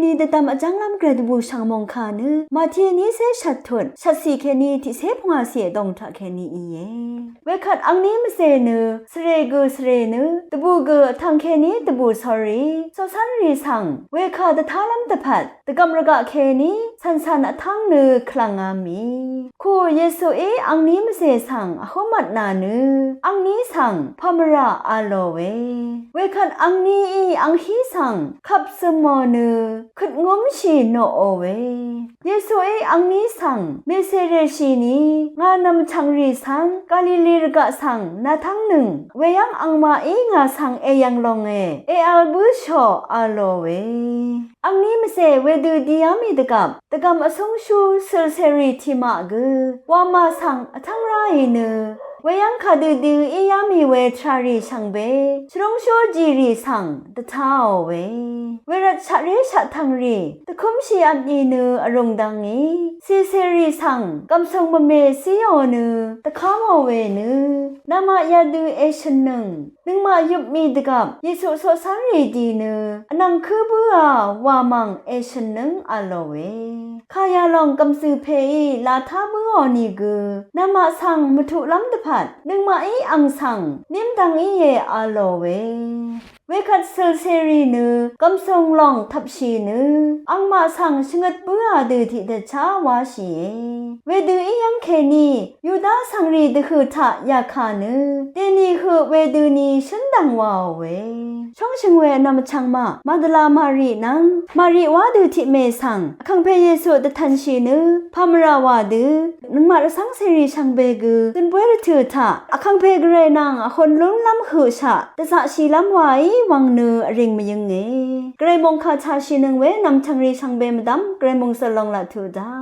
นี้แต่ตามอาจารย์ลำเกรดบูช่างมองขานึมาเทียนี้เสชัดทนชัดสีแค่นี้ที่เสพงาเสียดองทักแค่นี้อีเย่เวขัดอังนี้ไม่เสนสเรกูสเรนตบูกทางแค่นี้ตบูสอรี่สอสันรีสังเวขัดท้าลำตะพัดตะกำรกะแค่นี้สันทั้งคลังอามีคู่เยซูอังนี้ไม่เสสังหอมัดนาอังนี้สังพมราอาโลเวขัดอังนี้อังฮีสังขับสมอขุดงมชีโนโอเวเยซูอังนี้สังเมเสเรชีนีงานำชังรีสังกาลิลีรกะสังนาทั้งเวยังอังมางาสังยังลงอัลบุชออาโลเวอังนี้ไม่เสเวดูดิยามีตะกำอสงชูเซลเซรีทิมากวามาสังทั้งไรเวยังคาดูยามีเวทรารีชังเบชรงโชจีรีสังตะท้าเวรัชเรชะทังรีตะคุมชีอันอีอรงดังซีเซรีสังกำทรงบะเมซีโอตะข้ามเวนามายาดูชนึงมายุบมีตะกับยิสุโซสันรีดีอนังคือบัววามังชนึงอโลเวขายาลองกำสือเพลาทาบัวนีนามาสังมุทุลำตะพัดมาอังสังนิมดังเยอาโลเวขัดเซลเซรีกำทรงลองทับชีอังมาสังชงดบัวดูที่เดชาวาชีเวดูยังเคนียูดาสังรีดคือทะยาคาเดนีคือเวดูนีฉันดังวาวเวช่องชิงเวนำชังมาดลามารีนังมารีวาดูที่เมสังคังเพเยสุตทันชีพามราวานึงมาสังเสรีชังเบกุนเวรถือทะคังเพกเรนังคนลุ้นล้ำหือชะแต่สะชีล้ำไว้วังริงมายังเกรมงคาชาชีนึงเวนำชังรีชังเบมดัมเกรมงสลองละถือดา